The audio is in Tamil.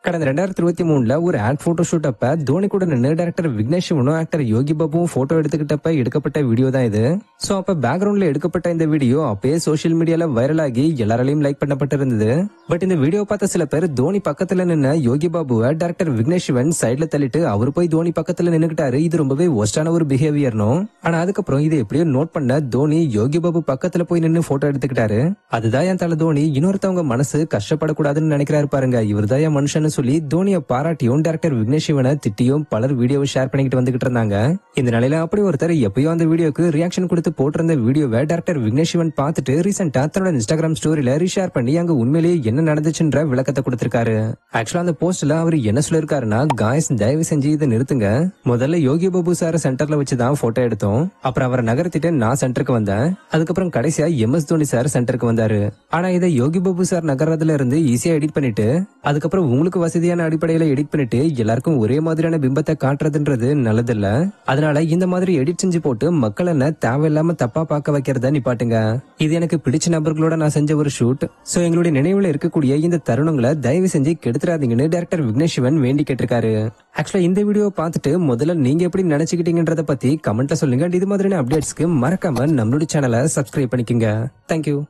கடந்த 2023ல ஒரு ஆட் போட்டோ ஷூட் அப்ப தோனி கூட நின்று டைரக்டர் விக்னேஷ் சிவனும் ஆக்டர் யோகி பாபுவும் போட்டோ எடுத்துக்கிட்டப்ப எடுக்கப்பட்ட வீடியோ தான் இது. சோ அப்ப பேக்ரவுண்ட்ல எடுக்கப்பட்ட இந்த வீடியோ அப்பயே சோசியல் மீடியால வைரல் ஆகி எல்லாராலையும் லைக் பண்ணப்பட்டிருந்தது. பட் இந்த வீடியோ பார்த்த சில பேர் தோனி பக்கத்துல நின்று யோகி பாபுவை டைரக்டர் விக்னேஷ் சிவன் சைட்ல தள்ளிட்டு அவர் போய் தோனி பக்கத்துல நின்னுக்கிட்டாரு, இது ரொம்பவே ஒஸ்டான ஒரு பிஹேவியர்னும். ஆனா அதுக்கப்புறம் இதை எப்படியோ நோட் பண்ண தோனி யோகி பாபு பக்கத்துல போய் நின்று போட்டோ எடுத்துக்கிட்டாரு. அதுதான் என் தலை தோனி இன்னொருத்தவங்க மனசு கஷ்டப்படக்கூடாதுன்னு நினைக்கிறாரு பாருங்க, இவர்தான் என் மனுஷன் சொல்லி தோனியை பாராட்டியும் டைரக்டர் விக்னேஷ் சிவனை திட்டியும் பலர் வீடியோவை ஷேர் பண்ணிக்கிட்டு வந்துகிட்டு இருந்தாங்க. இந்த நிலையில அப்படி ஒருத்தர் எப்பயோ அந்த வீடியோக்கு ரியாக்ஷன் கொடுத்து போட்டிருந்த வீடியோவை டைரக்டர் விக்னேஷ் சிவன் பார்த்துட்டு ரீசெண்டா தன்னோட இன்ஸ்டாகிராம் ஸ்டோரியில ரீஷேர் பண்ணி அங்க உண்மையிலேயே என்ன நடந்துச்சுன்ற விளக்கத்தை கொடுத்திருக்காரு. ஆக்சுவலா அந்த போஸ்ட்ல அவர் என்ன சொல்லிருக்காருன்னா, காய்ஸ் தயவு செஞ்சு இதை நிறுத்துங்க, முதல்ல யோகி பாபு சார் சென்டர்ல வச்சுதான் போட்டோ எடுத்தோம், அப்புறம் அவரை நகர்த்திட்டு நான் சென்டருக்கு வந்தேன், அதுக்கப்புறம் கடைசியா MS தோனி சார் சென்டருக்கு வந்தாரு. ஆனா இதை யோகி பாபு சார் நகர்றதுல இருந்து ஈஸியா எடிட் பண்ணிட்டு அதுக்கப்புறம் உங்களுக்கு வசதியான அடிப்படையில எடிட் பண்ணிட்டு எல்லாருக்கும் ஒரே மாதிரியான பிம்பத்தை காட்டுறதுன்றது நல்லதில்ல. அதனால இந்த மாதிரி எடிட் செஞ்சு போட்டு மக்கள் என்ன தேவையில்லாம தப்பா பார்க்க வைக்கிறத நிப்பாட்டுங்க. இது எனக்கு பிடிச்ச நபர்களோட நான் செஞ்ச ஒரு ஷூட். சோ எங்களுடைய நினைவுல இருக்கக்கூடிய இந்த தருணங்களை தயவு செஞ்சு கெடுத்துறாதீங்கன்னு டைரக்டர் விக்னேஷ் சிவன் வேண்டி கேட்டிருக்காரு. ஆக்சுவலா இந்த வீடியோ பார்த்துட்டு முதல்ல நீங்க எப்படி நினைச்சுக்கிட்டீங்கன்றத பத்தி கமெண்ட்ல சொல்லுங்க. இது மாதிரியான அப்டேட்ஸ்க்கு மறக்காம நம்மளுடைய சேனலை சப்ஸ்கிரைப் பண்ணிக்கோங்க. தேங்க்யூ.